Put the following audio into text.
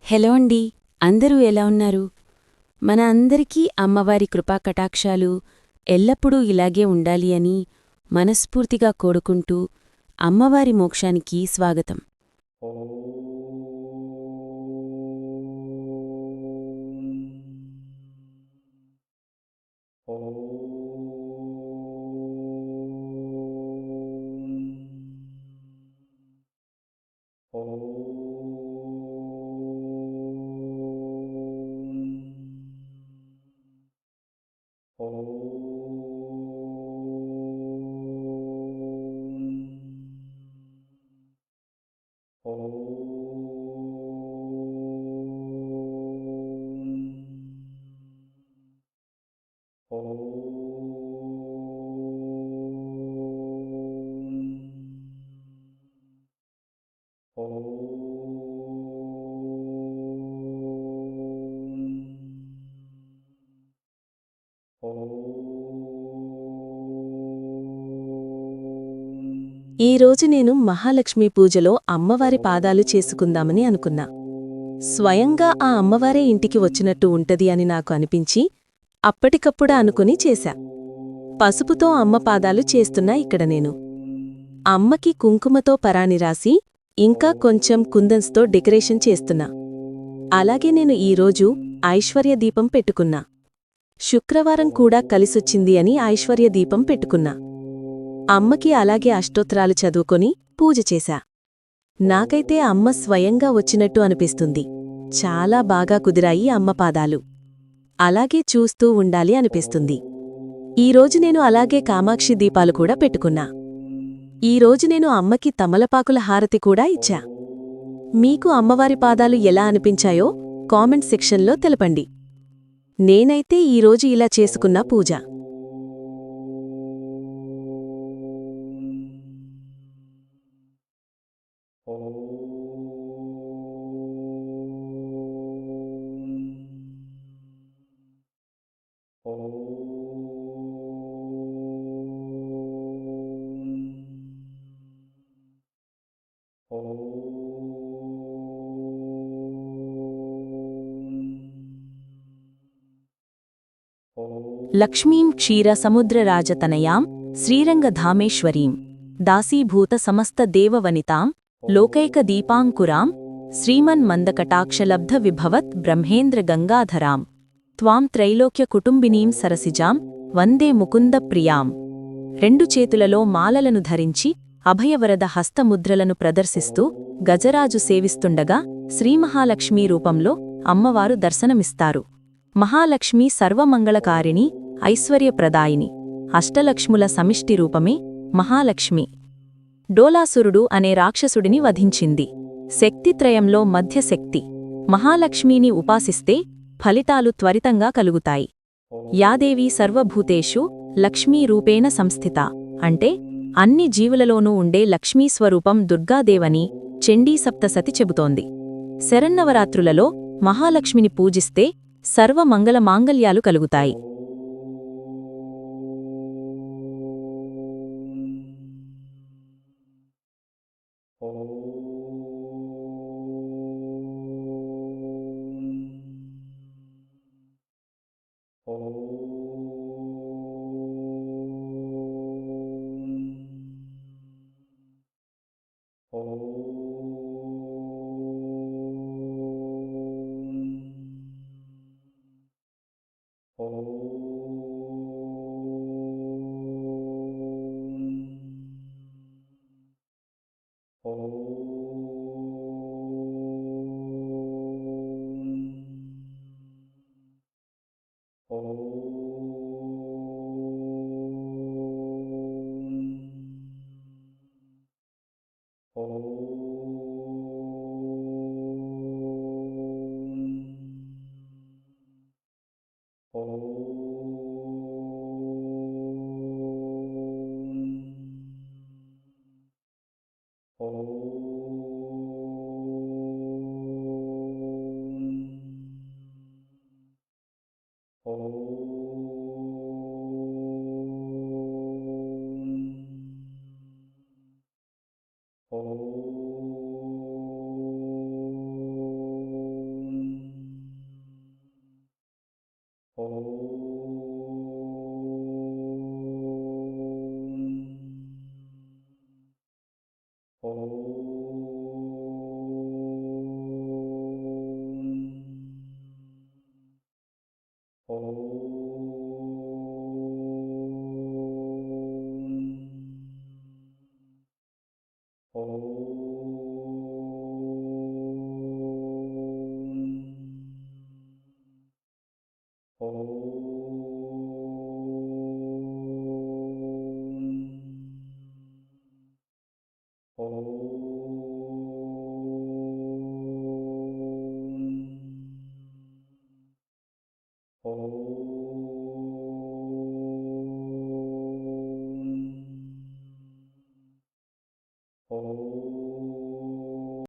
Hello అండి. అందరూ ఎలా ఉన్నారు? మన అందరికీ అమ్మవారి కృపాకటాక్షాలు ఎల్లప్పుడూ ఇలాగే ఉండాలి అని మనస్ఫూర్తిగా కోరుకుంటూ అమ్మవారి మోక్షానికి స్వాగతం. ఈరోజు నేను మహాలక్ష్మీ పూజలో అమ్మవారి పాదాలు చేసుకుందామని అనుకున్నా. స్వయంగా ఆ అమ్మవారే ఇంటికి వచ్చినట్టు ఉంటది అని నాకు అనిపించి అప్పటికప్పుడు అనుకుని చేశా. పసుపుతో అమ్మ పాదాలు చేస్తున్నా ఇక్కడ నేను. అమ్మకి కుంకుమతో పరాణి రాసి ఇంకా కొంచెం కుందన్స్తో డెకరేషన్ చేస్తున్నా. అలాగే నేను ఈరోజు ఐశ్వర్యదీపం పెట్టుకున్నా. శుక్రవారం కూడా కలిసొచ్చింది అని ఐశ్వర్యదీపం పెట్టుకున్నా. అమ్మకి అలాగే అష్టోత్తరాలు చదువుకొని పూజ చేశా. నాకైతే అమ్మ స్వయంగా వచ్చినట్టు అనిపిస్తుంది. చాలా బాగా కుదిరాయి అమ్మ పాదాలు. అలాగే చూస్తూ ఉండాలి అనిపిస్తుంది. ఈరోజు నేను అలాగే కామాక్షి దీపాలు కూడా పెట్టుకున్నా. ఈరోజు నేను అమ్మకి తమలపాకుల హారతి కూడా ఇచ్చా. మీకు అమ్మవారి పాదాలు ఎలా అనిపించాయో కామెంట్ సెక్షన్లో తెలపండి. నేనైతే ఈరోజు ఇలా చేసుకున్నా పూజ. లక్ష్మీం క్షీరసముద్రరాజతనయాం శ్రీరంగధామేశ్వరీం దాసీభూత సమస్త దేవవనితాం లోకైకదీపాంకురాం శ్రీమన్మందకటాక్షలబ్ధ విభవత్ బ్రహ్మేంద్ర గంగాధరాం త్వాం త్రైలోక్య కుటుంబినీం సరసిజాం వందే ముకుంద ప్రియాం. రెండు చేతులలో మాలలను ధరించి అభయవరద హస్తముద్రలను ప్రదర్శిస్తూ గజరాజు సేవిస్తుండగా శ్రీమహాలక్ష్మీ రూపంలో అమ్మవారు దర్శనమిస్తారు. మహాలక్ష్మీ సర్వమంగళకారిణి, ఐశ్వర్యప్రదాయిని, అష్టలక్ష్ముల సమిష్టి రూపమే మహాలక్ష్మి. డోలాసురుడు అనే రాక్షసుడిని వధించింది. శక్తిత్రయంలో మధ్యశక్తి. మహాలక్ష్మీని ఉపాసిస్తే ఫలితాలు త్వరితంగా కలుగుతాయి. యాదేవి సర్వభూతేషు లక్ష్మీరూపేణ సంస్థిత అంటే అన్ని జీవులలోనూ ఉండే లక్ష్మీస్వరూపం దుర్గాదేవని చండీసప్తసతి చెబుతోంది. శరన్నవరాత్రులలో మహాలక్ష్మిని పూజిస్తే సర్వమంగళ మాంగళ్యాలు కలుగుతాయి.